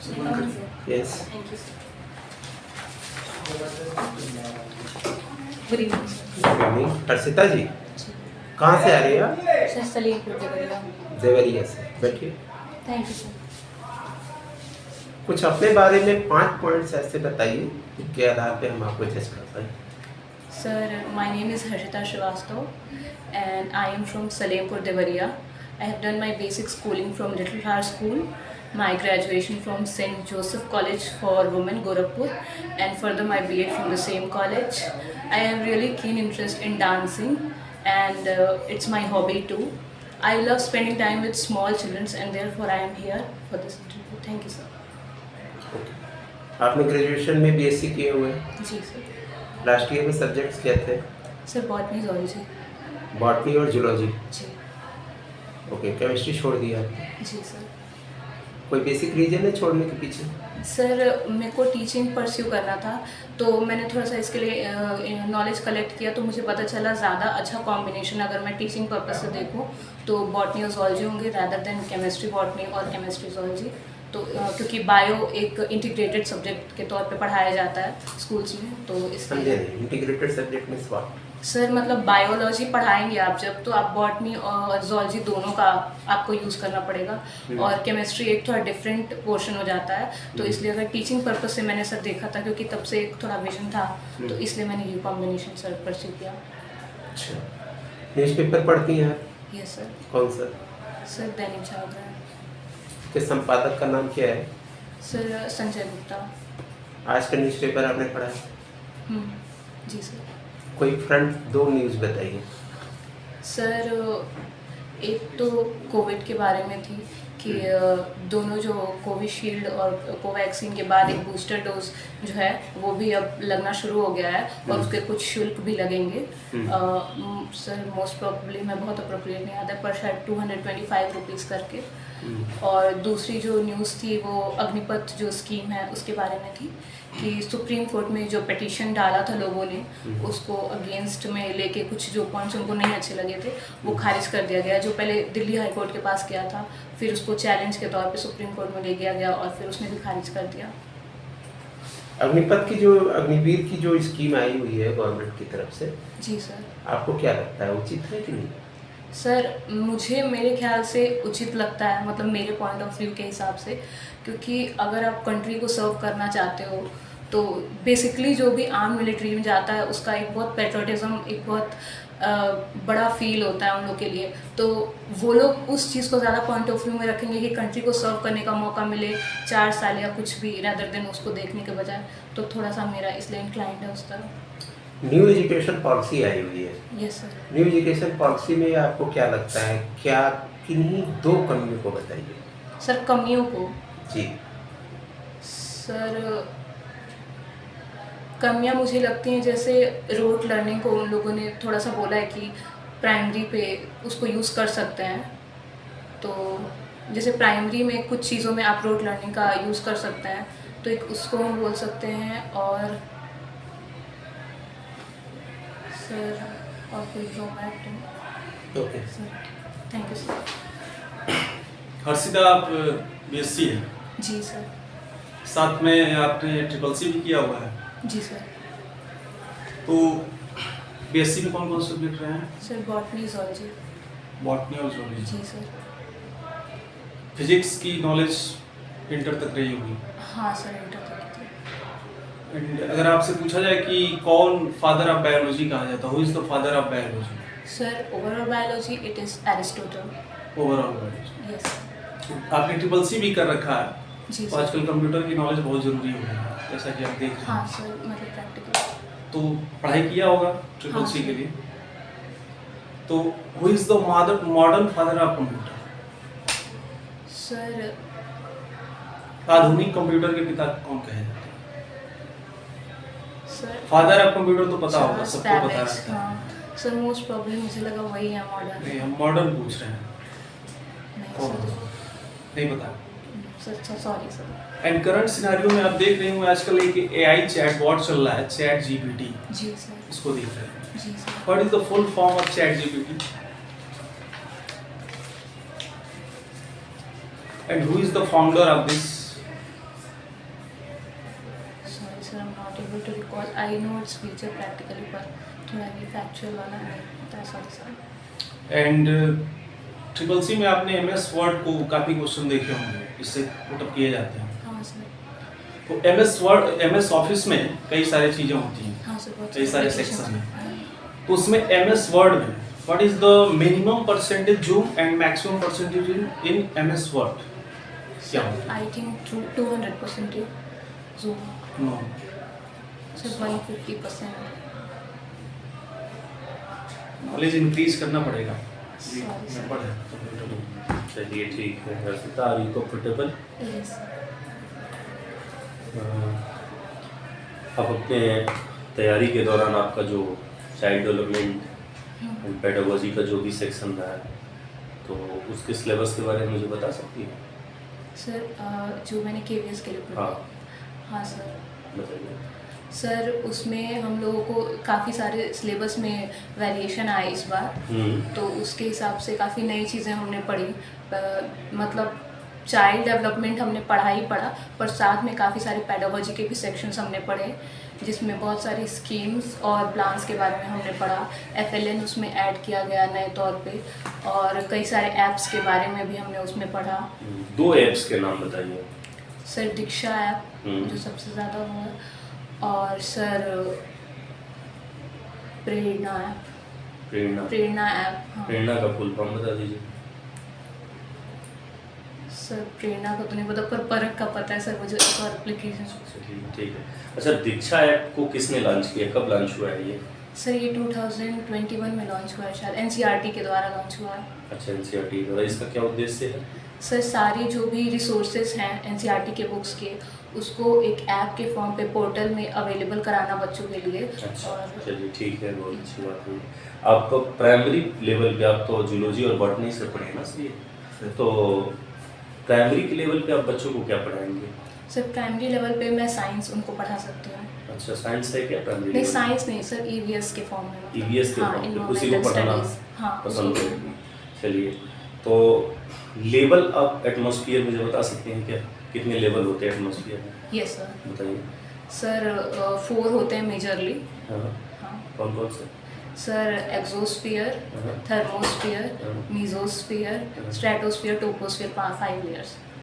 Yes. Thank you, sir. Good evening sir. Good evening. Harshita ji, कहाँ से आ रही हैं आप? सर सलीमपुर देवरिया। देवरिया से। बैठिए। Thank you sir. कुछ अपने बारे में 5 पॉइंट्स ऐसे बताइए जिनके आधार पे हम आपको जज कर पाए। Sir, my name is Harshita Srivastava and I am from Salempur, Devariya. I have done my basic schooling from Little Flower School, my graduation from St. Joseph College for Women, Gorakhpur, and further my BA from the same college. I have really keen interest in dancing and it's my hobby too. I love spending time with small children and therefore I am here for this interview. Thank you sir. आपने graduation में BSc किए हुए हैं। जी sir. Last year में subjects क्या थे? Sir botany zoology। Botany और जूलॉजी। जी। ओके, केमिस्ट्री छोड़ दिया आपने। जी सर। कोई बेसिक रीजन है छोड़ने के पीछे? सर मेरे को टीचिंग परस्यू करना था तो मैंने थोड़ा सा इसके लिए नॉलेज कलेक्ट किया तो मुझे पता चला ज़्यादा अच्छा कॉम्बिनेशन अगर मैं टीचिंग पर्पस से देखूँ तो बॉटनी और zoology होंगे रैदर देन केमिस्ट्री बॉटनी और केमिस्ट्री zoology। तो क्योंकि बायो एक इंटीग्रेटेड सब्जेक्ट के तौर पे पढ़ाया जाता है स्कूल्स में तो समझे इसलिए नहीं, इंटीग्रेटेड सब्जेक्ट में स्वाट। सर मतलब बायोलॉजी पढ़ाएंगे आप जब तो आप बॉटनी और zoology दोनों का आपको यूज़ करना पड़ेगा और केमिस्ट्री एक थोड़ा डिफरेंट पोर्शन हो जाता है तो इसलिए अगर टीचिंग पर्पस से मैंने सर देखा था क्योंकि तब से एक थोड़ा विजन था तो इसलिए मैंने ये कॉम्बिनेशन सर परस्यू किया। अच्छा, न्यूज़पेपर पढ़ती हैं आप? Yes sir. कौन सा? सर दैनिक जागरण। के संपादक का नाम क्या है? सर संजय गुप्ता। आज का न्यूज़पेपर आपने पढ़ा है? जी सर। कोई फ्रंट 2 न्यूज़ बताइए। सर एक तो कोविड के बारे में थी कि दोनों जो कोविशील्ड और कोवैक्सीन के बाद एक बूस्टर डोज जो है वो भी अब लगना शुरू हो गया है और उसके कुछ शुल्क भी लगेंगे। सर मोस्ट प्रोबेबली मैं बहुत अप्रोप्रिएट नहीं आता पर शायद 225 रुपीज़ करके। और दूसरी जो न्यूज़ थी वो अग्निपथ जो स्कीम है उसके बारे में थी कि सुप्रीम कोर्ट में जो पिटीशन डाला था लोगों ने उसको अगेंस्ट में लेके कुछ जो पॉइंट्स उनको नहीं अच्छे लगे थे वो खारिज कर दिया गया जो पहले दिल्ली हाई कोर्ट के पास गया था फिर उसको चैलेंज के तौर पे सुप्रीम कोर्ट में ले गया गया और फिर उसने भी खारिज कर दिया। अग्निपथ की जो अग्निवीर की जो स्कीम आई हुई है गवर्नमेंट की तरफ से, जी सर। आपको क्या लगता है उचित है कि नहीं? सर मुझे मेरे ख्याल से उचित लगता है मतलब मेरे पॉइंट ऑफ व्यू के हिसाब से क्योंकि अगर आप कंट्री को सर्व करना चाहते हो तो बेसिकली जो भी आर्म मिलिट्री में जाता है उसका एक बहुत पेट्रोटिज्म एक बहुत बड़ा फील होता है उन लोग के लिए तो वो लोग उस चीज़ को ज़्यादा पॉइंट ऑफ व्यू में रखेंगे कि कंट्री को सर्व करने का मौका मिले 4 साल या कुछ भी रैदर देन उसको देखने के बजाय तो थोड़ा सा मेरा इसलिए इंक्लाइंड है उस तरफ। न्यू एजुकेशन पॉलिसी आई हुई है। Yes sir. New education policy में आपको क्या लगता है, क्या किन्हीं 2 कमियों को बताइए। सर कमियों को जी। सर कमियां मुझे लगती हैं जैसे रोट लर्निंग को उन लोगों ने थोड़ा सा बोला है कि प्राइमरी पे उसको यूज़ कर सकते हैं तो जैसे प्राइमरी में कुछ चीज़ों में आप रोट लर्निंग का यूज़ कर सकते हैं तो एक उसको हम बोल सकते हैं और सर और कोई drawback okay sir. Thank you sir. Harshita आप बीएससी है, जी सर। साथ में आपने ट्रिपल-सी भी किया हुआ है जी सर। तो बीएससी में कौन कौन से सब्जेक्ट रहे हैं? Sir botany zoology। बॉटनी और जूलॉजी। जी सर। फिजिक्स की नॉलेज इंटर तक रही होगी। हाँ सर इंटर तक थी। एंड अगर आपसे पूछा जाए कि कौन फादर ऑफ बायोलॉजी कहा जाता है, who is the father of biology? Sir overall biology it is Aristotle. Overall biology. Yes. आपने ट्रिपल-सी भी कर रखा है जी तो सर। आजकल कंप्यूटर की नॉलेज बहुत ज़रूरी हो गई है जैसा कि आप देख रहे हैं। हाँ सर मतलब प्रैक्टिकल। तो पढ़ाई किया होगा ट्रिपल-सी हाँ, के लिए। तो who is the modern father of computer? Sir आधुनिक कंप्यूटर के पिता कौन कहे जाते हैं? सर फादर ऑफ कंप्यूटर तो पता होगा, सबको पता Babbage, रहता है। हाँ सर मोस्ट प्रॉब्लम मुझे लगा वही है मॉडर्न। नहीं, हम मॉडर्न पूछ रहे हैं। नहीं कौन? सर नहीं पता। Sir sorry sir. And current scenario में आप देख रहे होंगे आजकल एक एआई चैट बॉट चल रहा है, चैट जीपीटी, जी सर। इसको देख रहे हैं। जी sir. What is the full form of chat GPT? And who is the founder of this not able to recall, I know it's future practically, पर थोड़ा ये फैक्चुअल वाला नहीं होता है, sorry sir. And triple C में आपने MS word को काफ़ी क्वेश्चन देखे होंगे, इससे पुटअप किए जाते हैं। हाँ सर। तो MS वर्ड, MS ऑफिस में कई सारी चीज़ें होती हैं, हाँ सर, बहुत कई सारे applications सेक्शन हैं। हैं। तो उसमें MS वर्ड में what is the minimum percentage zoom and maximum percentage in MS word? क्या होता आई थिंक 200% जूम, है? No, sir 150%। नॉलेज इंक्रीज करना पड़ेगा। Sorry, sir. गड़बड़ है कंप्यूटर में। चलिए ठीक है, Harshita are you comfortable? Yes sir. आप अपने तैयारी के दौरान आपका जो चाइल्ड डेवलपमेंट एंड पेडागोजी का जो भी सेक्शन रहा है, तो उसके सिलेबस के बारे में मुझे बता सकती हैं? सर जो मैंने KVS के लिए हाँ। हाँ सर। बताइए। सर उसमें हम लोगों को काफ़ी सारे सिलेबस में वेरिएशन आए इस बार, तो उसके हिसाब से काफ़ी नई चीज़ें हमने पढ़ी। मतलब चाइल्ड डेवलपमेंट हमने पढ़ा ही पढ़ा, पर साथ में काफ़ी सारे पेडागोजी के भी सेक्शंस हमने पढ़े, जिसमें बहुत सारी स्कीम्स और प्लान्स के बारे में हमने पढ़ा। FLN उसमें ऐड किया गया नए तौर पे, और कई सारे ऐप्स के बारे में भी हमने उसमें पढ़ा। 2 ऐप्स के नाम बताइए। सर दीक्षा ऐप जो सबसे ज़्यादा वो है, और सर प्रेरणा ऐप। प्रेरणा ऐप, हाँ। प्रेरणा का फुल फॉर्म बता दीजिए। सर प्रेरणा का तो नहीं पता, पर परख का पता है सर मुझे, एक और एप्लीकेशन। चलिए ठीक है। अच्छा, दीक्षा ऐप को किसने लॉन्च किया, कब लॉन्च हुआ है ये? सर ये 2021 में लॉन्च हुआ है, शायद NCERT के द्वारा लॉन्च हुआ है। अच्छा, NCERT द्वारा। इसका क्या उद्देश्य है? सर सारी जो भी रिसोर्सेज हैं NCERT के बुक्स के, उसको एक ऐप के फॉर्म पे पोर्टल में अवेलेबल कराना बच्चों के लिए। अच्छा, और चलिए ठीक है, बहुत अच्छी बात है। आप प्राइमरी लेवल पे, आप तो जूलॉजी और बॉटनी से पढ़े हैं ना सर, तो प्राइमरी के लेवल पे आप बच्चों को क्या पढ़ाएंगे? सर प्राइमरी लेवल पे मैं साइंस उनको पढ़ा सकती हूँ। अच्छा, साइंस है क्या प्राइमरी नहीं, लेवल? साइंस नहीं सर, EVS के फॉर्म में। मतलब। EVS के हाँ, फॉर्म पे उसी को environmental पढ़ाना studies, हाँ, पसंद उसी को। करेंगे। चलिए, तो लेवल ऑफ एटमॉस्फेयर मुझे बता सकते हैं क्या, कितने लेवल होते हैं एटमॉस्फेयर में? Yes sir. बताइए। सर 4 होते हैं मेजरली। हाँ, हाँ कौन कौन से? सर, एक्सोस्फीयर, हाँ। थर्मोस्फीयर, हाँ। मीजोस्फीयर, हाँ। Stratosphere, troposphere, 5 layers.